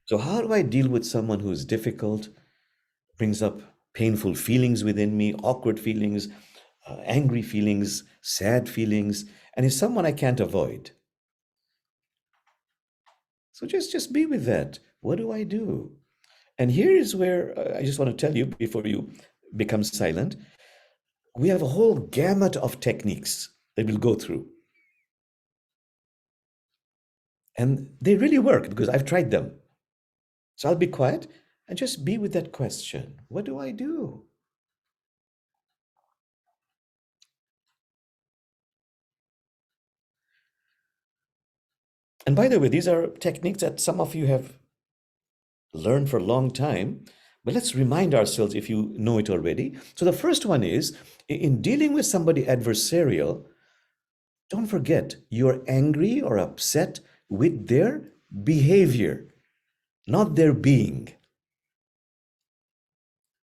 So how do I deal with someone who is difficult, brings up painful feelings within me, awkward feelings, angry feelings, sad feelings, and is someone I can't avoid? So just be with that. What do I do? And here is where I just want to tell you before you become silent. We have a whole gamut of techniques that we'll go through. And they really work because I've tried them. So I'll be quiet and just be with that question. What do I do? And by the way, these are techniques that some of you have learned for a long time, but let's remind ourselves if you know it already. So the first one is in dealing with somebody adversarial, don't forget you're angry or upset with their behavior, not their being.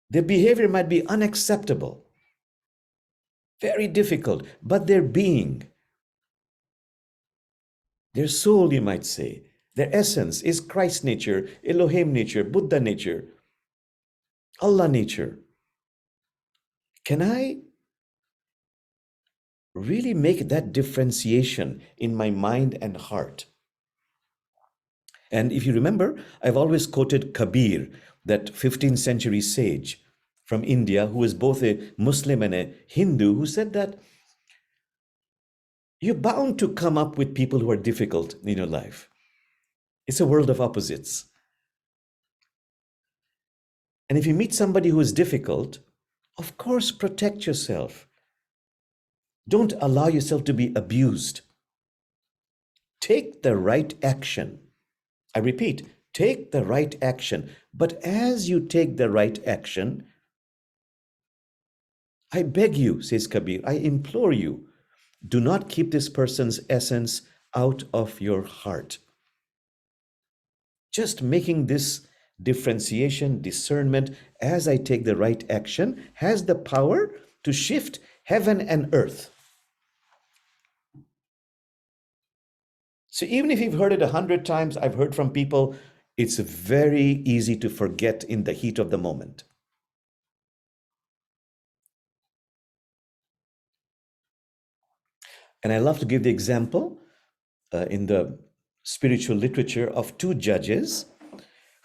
Their behavior might be unacceptable, very difficult, but their being, their soul, you might say, their essence is Christ nature, Elohim nature, Buddha nature, Allah nature. Can I really make that differentiation in my mind and heart? And if you remember, I've always quoted Kabir, that 15th century sage from India, who was both a Muslim and a Hindu, who said that you're bound to come up with people who are difficult in your life. It's a world of opposites. And if you meet somebody who is difficult, of course, protect yourself. Don't allow yourself to be abused. Take the right action. I repeat, take the right action. But as you take the right action, I beg you, says Kabir, I implore you, do not keep this person's essence out of your heart. Just making this differentiation, discernment, as I take the right action, has the power to shift heaven and earth. So even if you've heard it 100 times, I've heard from people, it's very easy to forget in the heat of the moment. And I love to give the example in the spiritual literature of two judges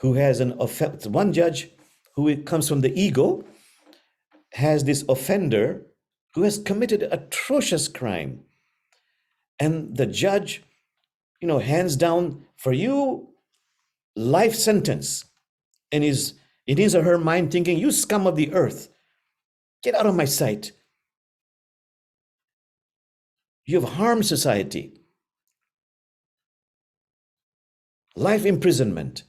who has an offense. One judge who comes from the ego has this offender who has committed atrocious crime. And the judge, hands down for you, life sentence. And is in his or her mind thinking, you scum of the earth, get out of my sight. You have harmed society. Life imprisonment.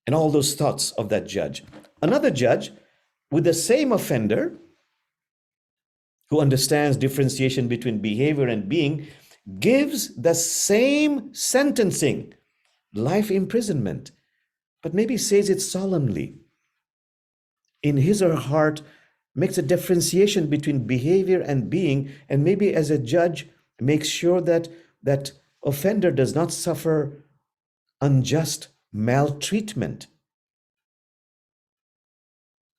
And all those thoughts of that judge. Another judge with the same offender who understands differentiation between behavior and being gives the same sentencing, life imprisonment, but maybe says it solemnly. In his or her heart, makes a differentiation between behavior and being, and maybe as a judge makes sure that that offender does not suffer unjust maltreatment,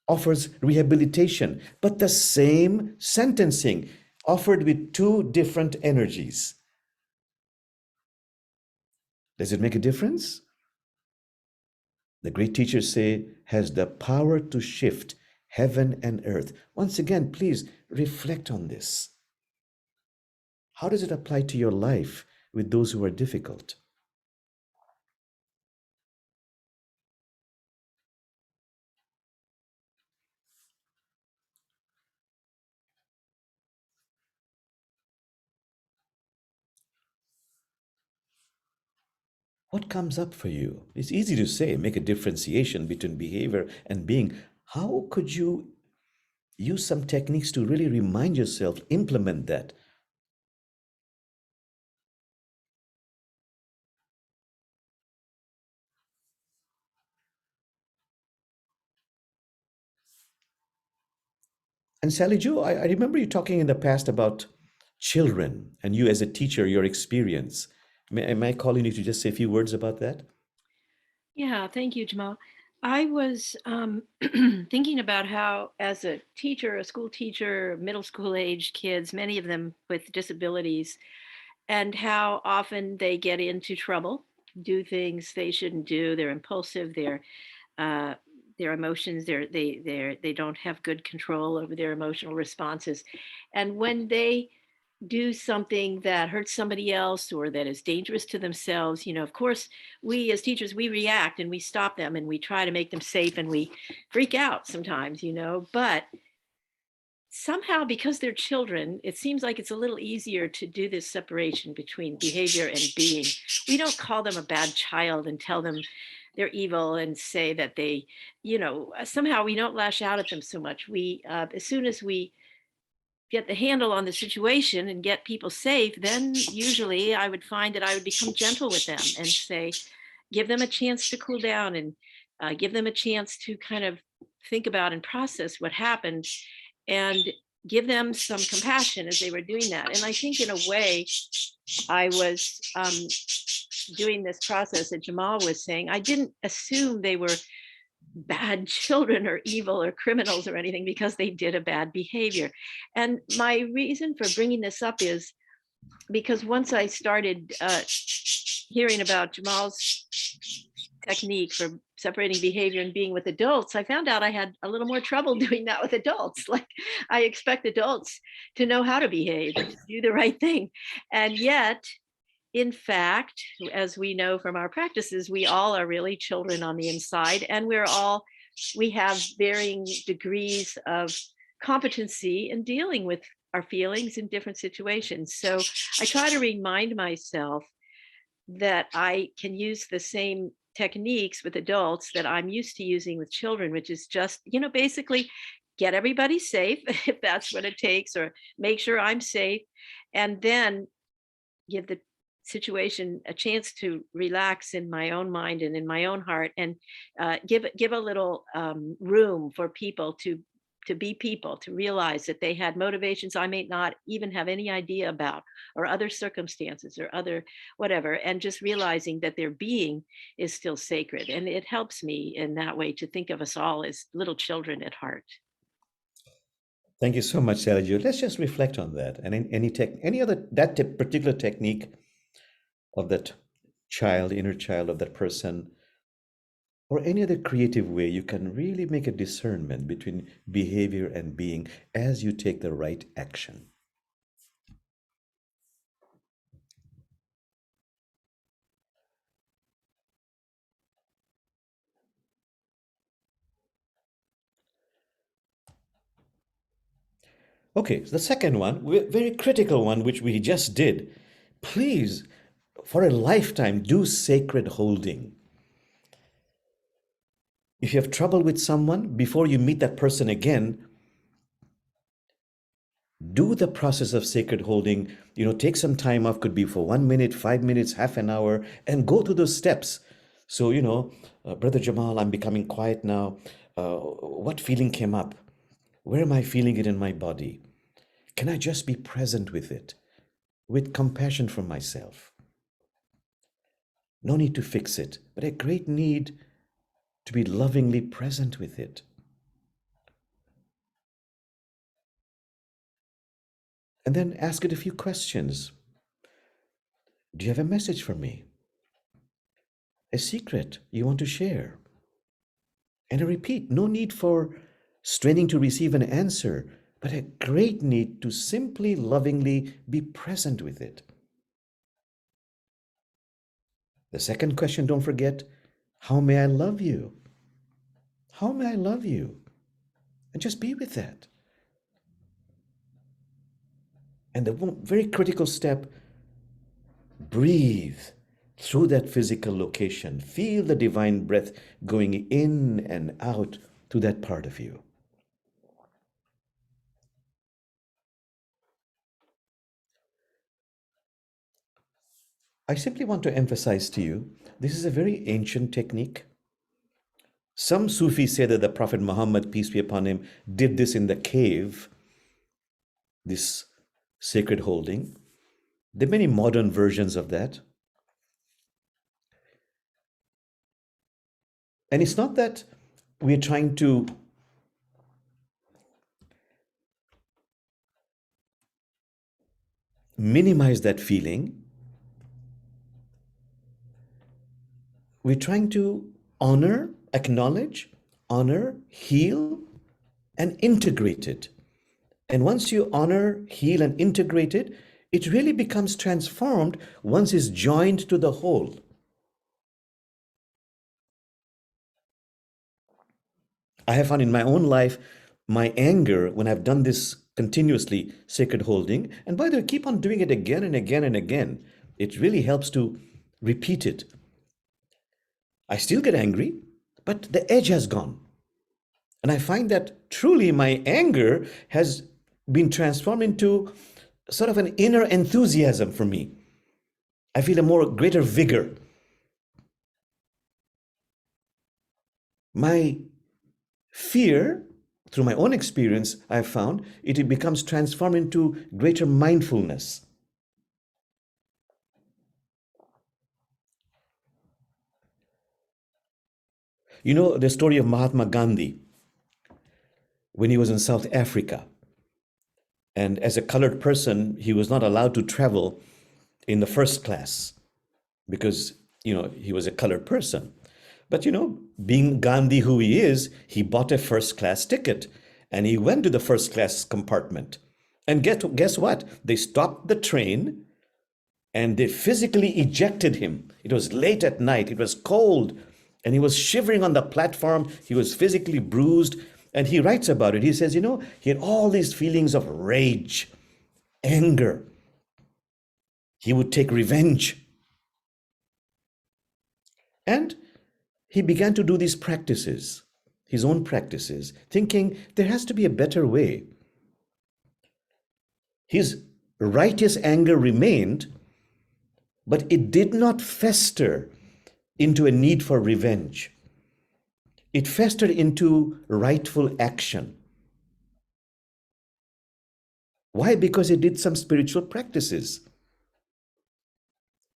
offers rehabilitation, but the same sentencing offered with two different energies. Does it make a difference? The great teachers say has the power to shift heaven and earth. Once again, please reflect on this. How does it apply to your life with those who are difficult? What comes up for you? It's easy to say, make a differentiation between behavior and being. How could you use some techniques to really remind yourself, implement that? And Sally Joe, I remember you talking in the past about children and you as a teacher, your experience. Am I calling you to just say a few words about that? Yeah, thank you, Jamal. I was thinking about how, as a teacher, a school teacher, middle school age kids, many of them with disabilities, and how often they get into trouble, do things they shouldn't do. They're impulsive. Uh, their emotions. They don't have good control over their emotional responses, and when they do something that hurts somebody else or that is dangerous to themselves, of course, we as teachers, we react and we stop them and we try to make them safe and we freak out sometimes, but somehow because they're children, it seems like it's a little easier to do this separation between behavior and being. We don't call them a bad child and tell them they're evil and say that somehow we don't lash out at them so much. We as soon as we get the handle on the situation and get people safe, then usually I would find that I would become gentle with them and say, give them a chance to cool down and give them a chance to kind of think about and process what happened and give them some compassion as they were doing that. And I think in a way, I was doing this process that Jamal was saying. I didn't assume they were bad children or evil or criminals or anything because they did a bad behavior. And my reason for bringing this up is because once I started hearing about Jamal's technique for separating behavior and being with adults, I found out I had a little more trouble doing that with adults. Like I expect adults to know how to behave and to do the right thing. And yet, in fact, as we know from our practices, we all are really children on the inside, and we have varying degrees of competency in dealing with our feelings in different situations. So I try to remind myself that I can use the same techniques with adults that I'm used to using with children, which is just, basically get everybody safe if that's what it takes, or make sure I'm safe, and then give the situation a chance to relax in my own mind and in my own heart, and give a little room for people to be people, to realize that they had motivations I may not even have any idea about, or other circumstances or other whatever, and just realizing that their being is still sacred. And it helps me in that way to think of us all as little children at heart. Thank you so much, Sergio. Let's just reflect on that. And any other particular technique of that child, inner child of that person, or any other creative way you can really make a discernment between behavior and being as you take the right action. Okay, so the second one, very critical one, which we just did. Please, for a lifetime, do sacred holding. If you have trouble with someone, before you meet that person again, do the process of sacred holding. Take some time off, could be for 1 minute, 5 minutes, half an hour, and go through those steps. So, Brother Jamal, I'm becoming quiet now. What feeling came up? Where am I feeling it in my body? Can I just be present with it, with compassion for myself? No need to fix it, but a great need to be lovingly present with it. And then ask it a few questions. Do you have a message for me? A secret you want to share? And I repeat, no need for straining to receive an answer, but a great need to simply lovingly be present with it. The second question, don't forget, how may I love you? How may I love you? And just be with that. And the very critical step, breathe through that physical location. Feel the divine breath going in and out to that part of you. I simply want to emphasize to you this is a very ancient technique. Some Sufis say that the Prophet Muhammad, peace be upon him, did this in the cave, this sacred holding. There are many modern versions of that. And it's not that we're trying to minimize that feeling. We're trying to honor, acknowledge, honor, heal, and integrate it. And once you honor, heal, and integrate it, it really becomes transformed once it's joined to the whole. I have found in my own life, my anger, when I've done this continuously, sacred holding, and by the way, keep on doing it again and again and again, it really helps to repeat it. I still get angry, but the edge has gone. And I find that truly my anger has been transformed into sort of an inner enthusiasm for me. I feel a more greater vigor. My fear, through my own experience, I've found it becomes transformed into greater mindfulness. You know the story of Mahatma Gandhi when he was in South Africa. And as a colored person, he was not allowed to travel in the first class because, he was a colored person. But, being Gandhi who he is, he bought a first class ticket and he went to the first class compartment. And guess what? They stopped the train and they physically ejected him. It was late at night, it was cold, and he was shivering on the platform. He was physically bruised. And he writes about it. He says, he had all these feelings of rage, anger. He would take revenge. And he began to do these practices, his own practices, thinking there has to be a better way. His righteous anger remained, but it did not fester into a need for revenge. It festered into rightful action. Why? Because he did some spiritual practices.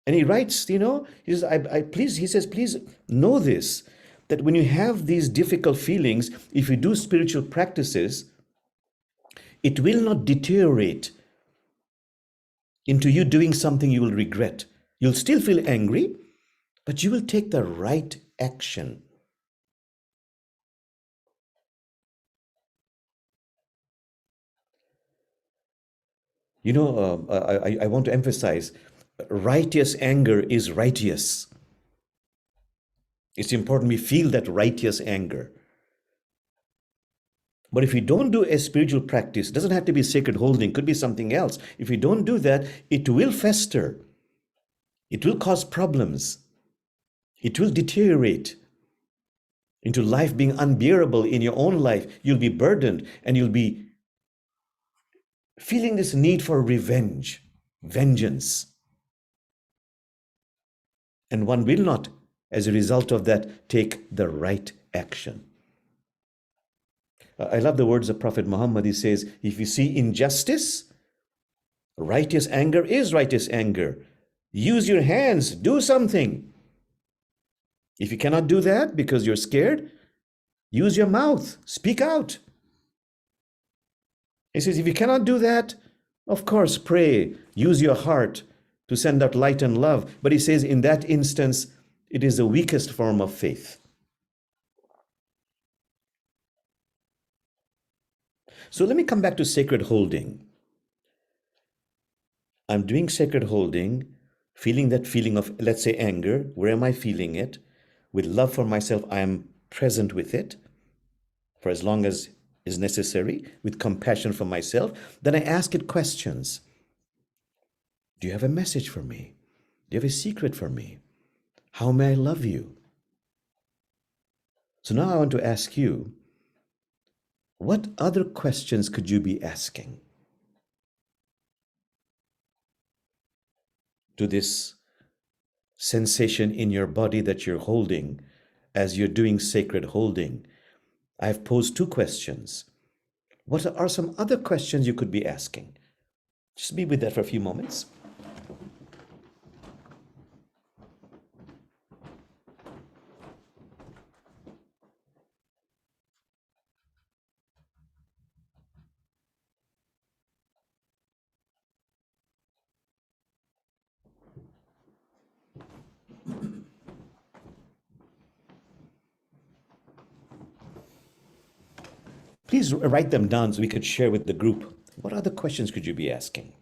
And he writes, he says, please know this, that when you have these difficult feelings, if you do spiritual practices, it will not deteriorate into you doing something you will regret. You'll still feel angry, but you will take the right action. I want to emphasize, righteous anger is righteous. It's important we feel that righteous anger. But if we don't do a spiritual practice, it doesn't have to be sacred holding, could be something else. If we don't do that, it will fester. It will cause problems. It will deteriorate into life being unbearable in your own life. You'll be burdened and you'll be feeling this need for revenge, vengeance. And one will not, as a result of that, take the right action. I love the words of Prophet Muhammad. He says, if you see injustice, righteous anger is righteous anger. Use your hands, do something. If you cannot do that because you're scared, use your mouth, speak out. He says, if you cannot do that, of course, pray, use your heart to send out light and love. But he says, in that instance, it is the weakest form of faith. So let me come back to sacred holding. I'm doing sacred holding, feeling that feeling of, let's say, anger. Where am I feeling it? With love for myself, I am present with it for as long as is necessary, with compassion for myself. Then I ask it questions. Do you have a message for me? Do you have a secret for me? How may I love you? So now I want to ask you, what other questions could you be asking to this sensation in your body that you're holding as you're doing sacred holding? I've posed 2 questions. What are some other questions you could be asking? Just be with that for a few moments. Please write them down so we could share with the group. What other questions could you be asking?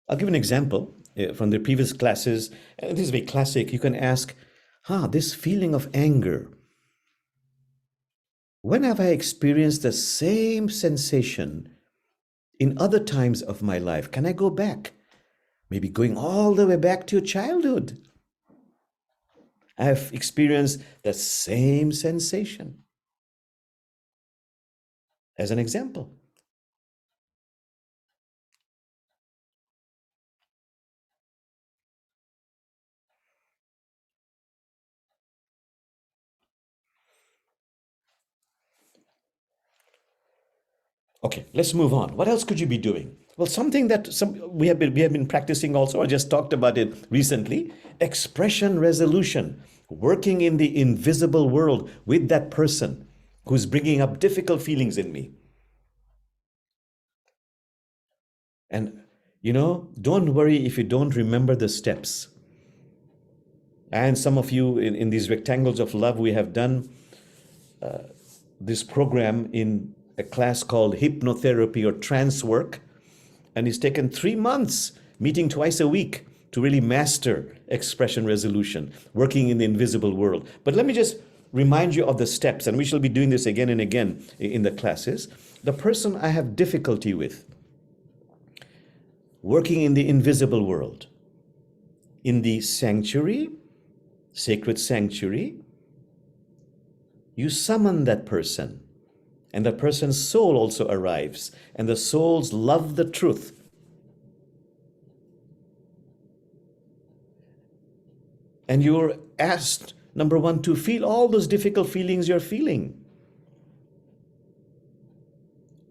I'll give an example from the previous classes. This is very classic. You can ask, this feeling of anger, when have I experienced the same sensation in other times of my life? Can I go back? Maybe going all the way back to your childhood. I have experienced the same sensation. As an example. Okay, let's move on. What else could you be doing? Well, something that we have been practicing also. I just talked about it recently. Expression resolution, working in the invisible world with that person who's bringing up difficult feelings in me. And don't worry if you don't remember the steps. And some of you in these rectangles of love, we have done this program in a class called hypnotherapy or trance work. And it's taken 3 months, meeting twice a week, to really master expression resolution, working in the invisible world. But let me just remind you of the steps, and we shall be doing this again and again in the classes. The person I have difficulty with, working in the invisible world, in the sanctuary, sacred sanctuary, you summon that person, and the person's soul also arrives, and the souls love the truth. And you're asked, number one, to feel all those difficult feelings you're feeling.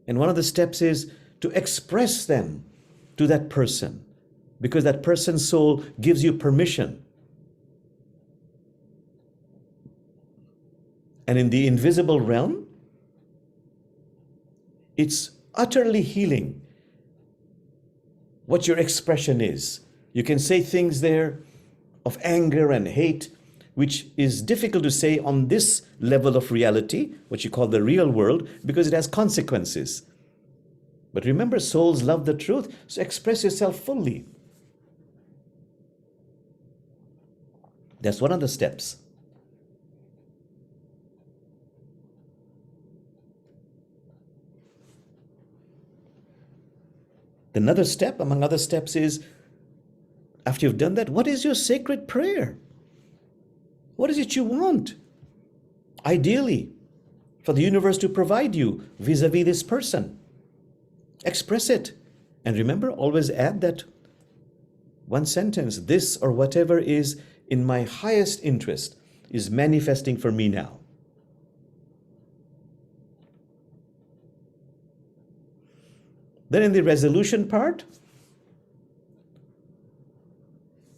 And one of the steps is to express them to that person, because that person's soul gives you permission. And in the invisible realm, it's utterly healing what your expression is. You can say things there of anger and hate, which is difficult to say on this level of reality, what you call the real world, because it has consequences. But remember, souls love the truth, so express yourself fully. That's one of the steps. Another step, among other steps, is after you've done that, what is your sacred prayer? What is it you want? Ideally, for the universe to provide you vis-a-vis this person. Express it. And remember, always add that one sentence, this or whatever is in my highest interest is manifesting for me now. Then in the resolution part,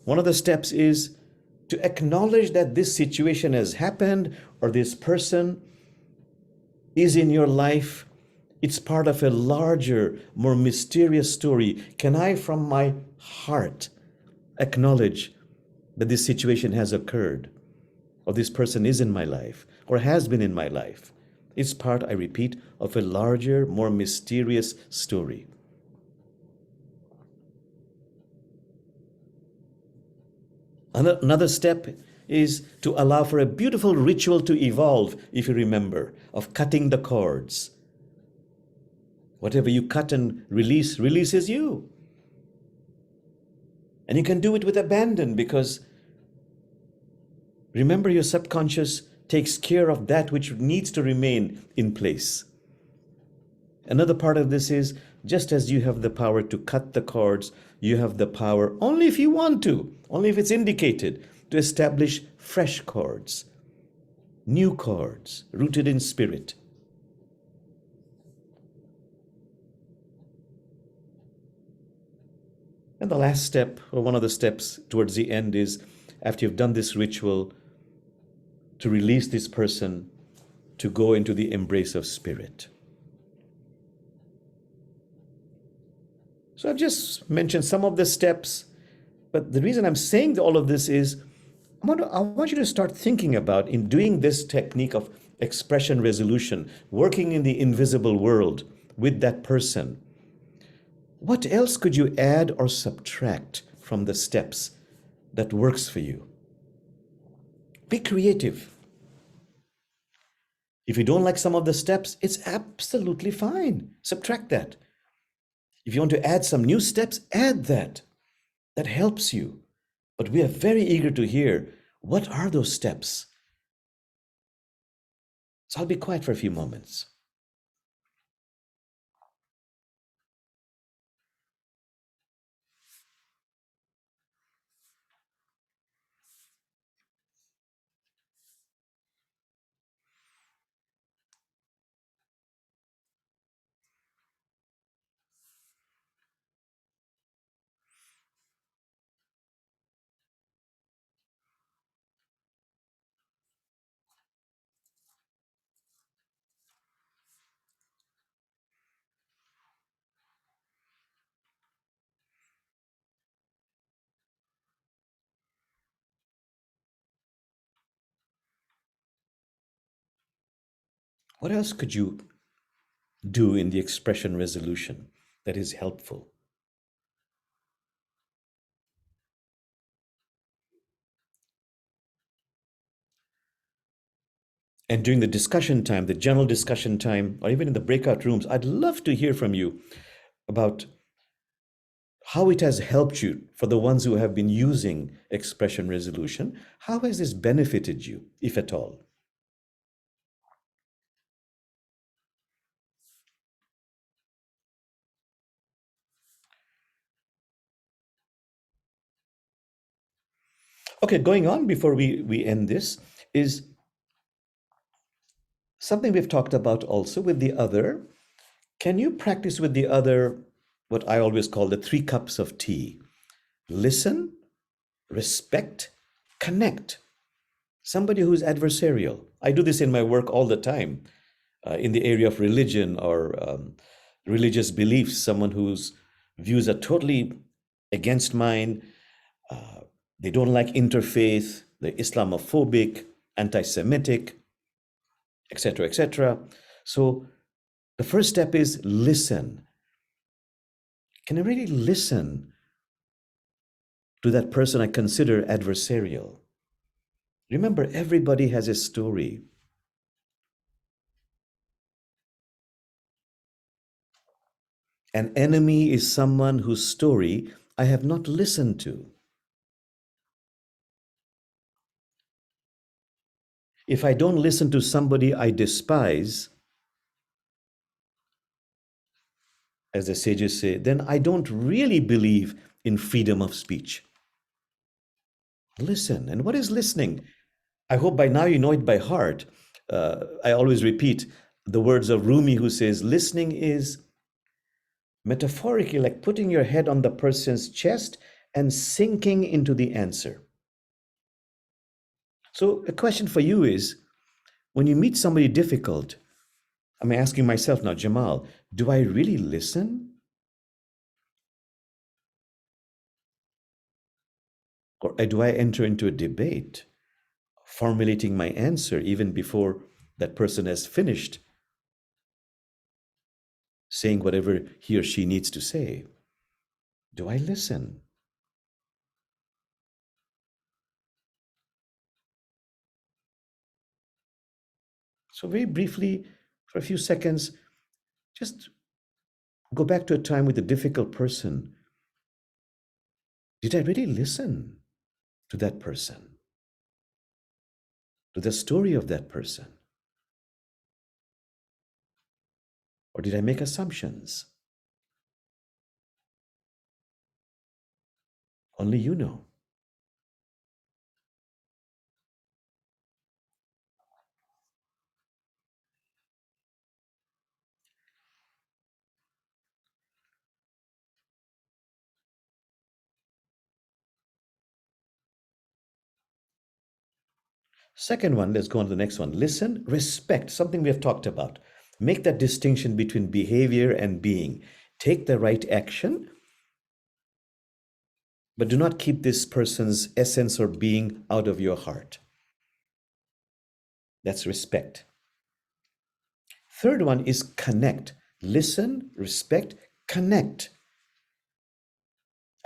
one of the steps is to acknowledge that this situation has happened or this person is in your life. It's part of a larger, more mysterious story. Can I, from my heart, acknowledge that this situation has occurred, or this person is in my life, or has been in my life? It's part, I repeat, of a larger, more mysterious story. Another step is to allow for a beautiful ritual to evolve, if you remember, of cutting the cords. Whatever you cut and release, releases you. And you can do it with abandon, because remember, your subconscious takes care of that which needs to remain in place. Another part of this is, just as you have the power to cut the cords, you have the power, only if you want to, only if it's indicated, to establish fresh cords, new cords, rooted in spirit. And the last step, or one of the steps towards the end, is after you've done this ritual, to release this person to go into the embrace of spirit. So I've just mentioned some of the steps, but the reason I'm saying all of this is I want you to start thinking about, in doing this technique of expression resolution, working in the invisible world with that person, what else could you add or subtract from the steps that works for you? Be creative. If you don't like some of the steps, it's absolutely fine. Subtract that. If you want to add some new steps, add that. That helps you. But we are very eager to hear, what are those steps? So I'll be quiet for a few moments. What else could you do in the expression resolution that is helpful? And during the discussion time, the general discussion time, or even in the breakout rooms, I'd love to hear from you about how it has helped you. For the ones who have been using expression resolution, how has this benefited you, if at all? Okay, going on before we end this is something we've talked about also with the other. Can you practice with the other what I always call the 3 cups of tea? Listen, respect, connect. Somebody who's adversarial. I do this in my work all the time, in the area of religion or religious beliefs. Someone whose views are totally against mine. They don't like interfaith, they're Islamophobic, anti Semitic, etc., etc. So the first step is listen. Can I really listen to that person I consider adversarial? Remember, everybody has a story. An enemy is someone whose story I have not listened to. If I don't listen to somebody I despise, as the sages say, then I don't really believe in freedom of speech. Listen. And what is listening? I hope by now you know it by heart. I always repeat the words of Rumi, who says, listening is metaphorically like putting your head on the person's chest and sinking into the answer. So, a question for you is, when you meet somebody difficult, I'm asking myself now, Jamal, do I really listen? Or do I enter into a debate, formulating my answer even before that person has finished saying whatever he or she needs to say? Do I listen? So, very briefly, for a few seconds, just go back to a time with a difficult person. Did I really listen to that person, to the story of that person? Or did I make assumptions? Only you know. Second one, let's go on to the next one. Listen, respect, something we have talked about. Make that distinction between behavior and being. Take the right action but do not keep this person's essence or being out of your heart. That's respect. Third one is connect. Listen, respect, connect.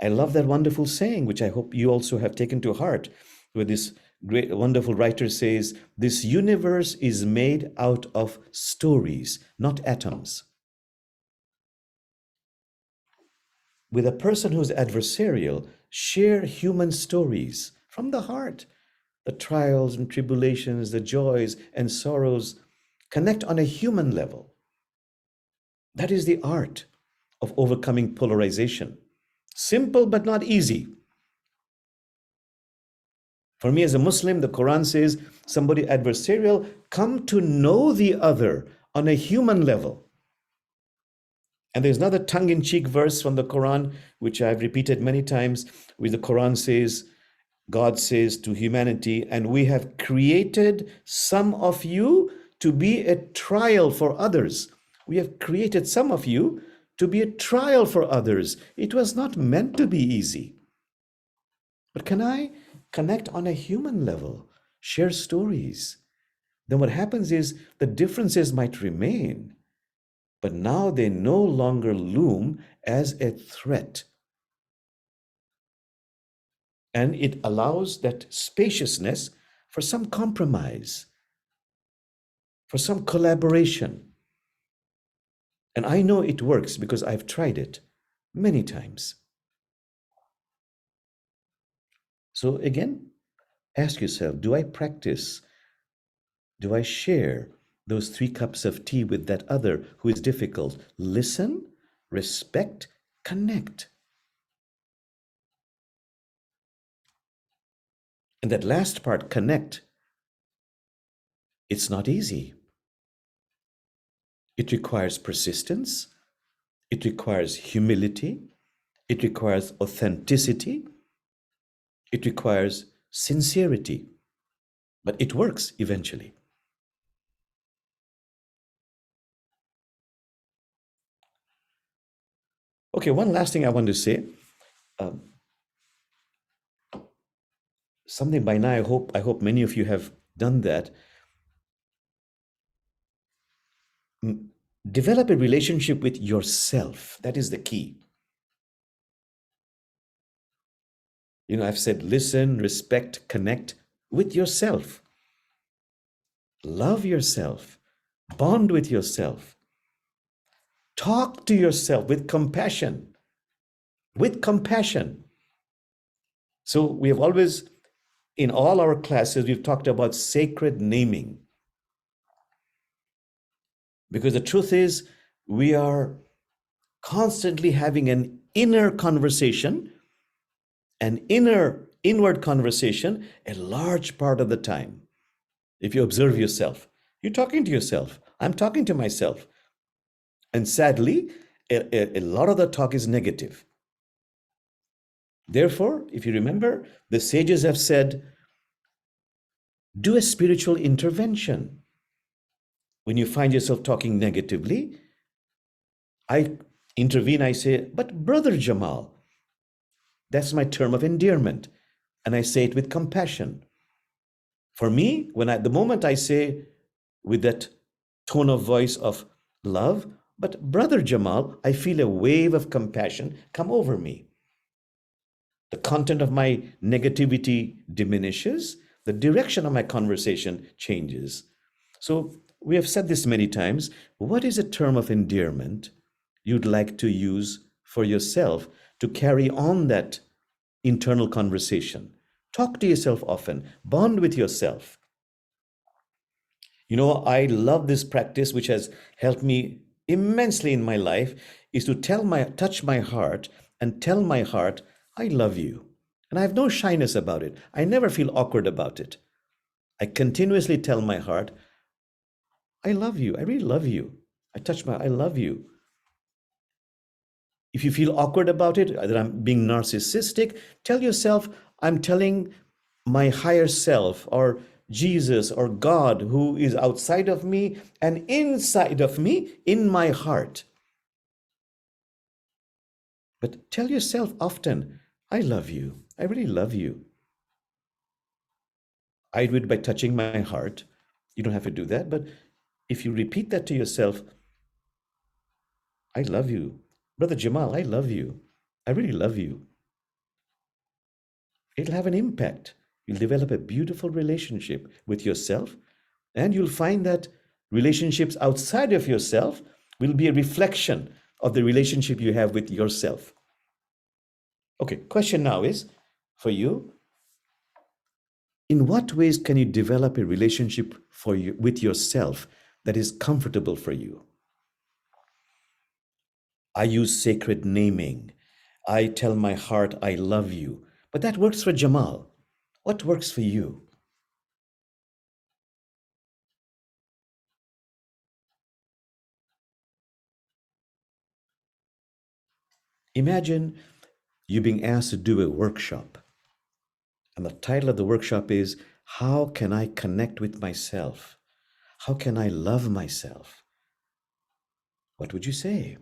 I love that wonderful saying, which I hope you also have taken to heart, where this great, wonderful writer says, this universe is made out of stories, not atoms. With a person who's adversarial, share human stories from the heart, the trials and tribulations, the joys and sorrows. Connect on a human level. That is the art of overcoming polarization. Simple but not easy. For me as a Muslim, the Quran says, somebody adversarial, come to know the other on a human level. And there's another tongue-in-cheek verse from the Quran, which I've repeated many times, where the Quran says, God says to humanity, and we have created some of you to be a trial for others. We have created some of you to be a trial for others. It was not meant to be easy. But can I connect on a human level, share stories? Then what happens is the differences might remain, but now they no longer loom as a threat. And it allows that spaciousness for some compromise, for some collaboration. And I know it works because I've tried it many times. So again, ask yourself, do I practice? Do I share those 3 cups of tea with that other who is difficult? Listen, respect, connect. And that last part, connect, it's not easy. It requires persistence. It requires humility. It requires authenticity. It requires sincerity. But it works eventually. Okay, one last thing I want to say. Something by now, I hope many of you have done that. Develop a relationship with yourself. That is the key. I've said listen, respect, connect with yourself. Love yourself. Bond with yourself. Talk to yourself with compassion. With compassion. So we have always, in all our classes, we've talked about sacred naming. Because the truth is, we are constantly having an inner conversation, an inward conversation, a large part of the time. If you observe yourself, you're talking to yourself. I'm talking to myself. And sadly, a lot of the talk is negative. Therefore, if you remember, the sages have said, do a spiritual intervention. When you find yourself talking negatively, I intervene, I say, but Brother Jamal, that's my term of endearment. And I say it with compassion. For me, the moment I say with that tone of voice of love, but Brother Jamal, I feel a wave of compassion come over me. The content of my negativity diminishes, the direction of my conversation changes. So we have said this many times. What is a term of endearment you'd like to use for yourself to carry on that internal conversation? Talk to yourself often. Bond with yourself. I love this practice, which has helped me immensely in my life, is to touch my heart and tell my heart, I love you. And I have no shyness about it. I never feel awkward about it. I continuously tell my heart, I love you. I really love you. I love you. If you feel awkward about it, that I'm being narcissistic, tell yourself, I'm telling my higher self or Jesus or God who is outside of me and inside of me in my heart. But tell yourself often, I love you. I really love you. I do it by touching my heart. You don't have to do that, but if you repeat that to yourself, I love you. Brother Jamal, I love you. I really love you. It'll have an impact. You'll develop a beautiful relationship with yourself, and you'll find that relationships outside of yourself will be a reflection of the relationship you have with yourself. Okay, question now is for you, in what ways can you develop a relationship for you with yourself that is comfortable for you? I use sacred naming. I tell my heart I love you. But that works for Jamal. What works for you? Imagine you being asked to do a workshop, and the title of the workshop is How Can I Connect with Myself? How can I love myself? What would you say?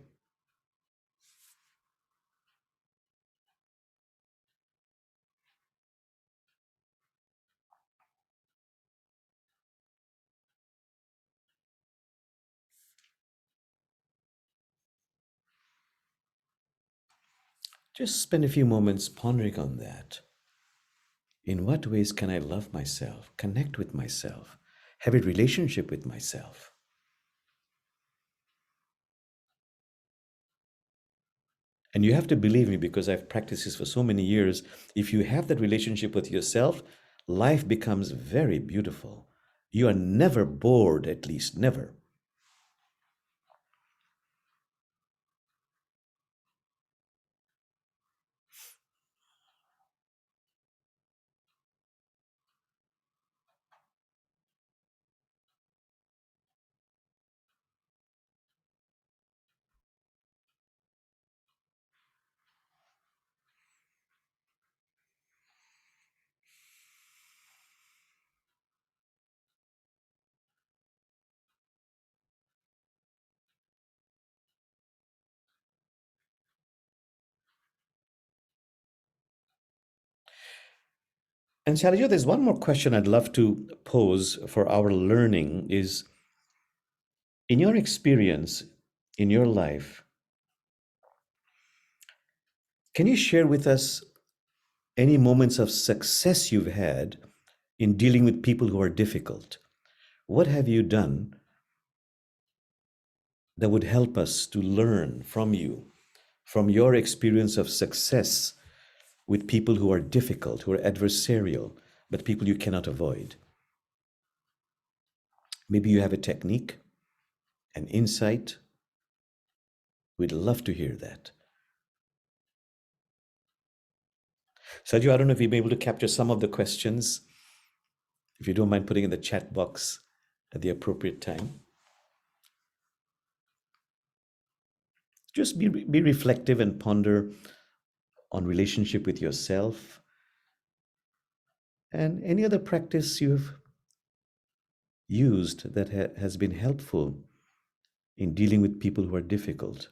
Just spend a few moments pondering on that. In what ways can I love myself, connect with myself, have a relationship with myself? And you have to believe me because I've practiced this for so many years. If you have that relationship with yourself, life becomes very beautiful. You are never bored, at least, never. And Shailaja, there's one more question I'd love to pose for our learning is, in your experience, in your life, can you share with us any moments of success you've had in dealing with people who are difficult? What have you done that would help us to learn from you, from your experience of success with people who are difficult, who are adversarial, but people you cannot avoid? Maybe you have a technique, an insight. We'd love to hear that. Sergio, I don't know if you've been able to capture some of the questions. If you don't mind putting in the chat box at the appropriate time. Just be reflective and ponder on relationship with yourself and any other practice you've used that has been helpful in dealing with people who are difficult.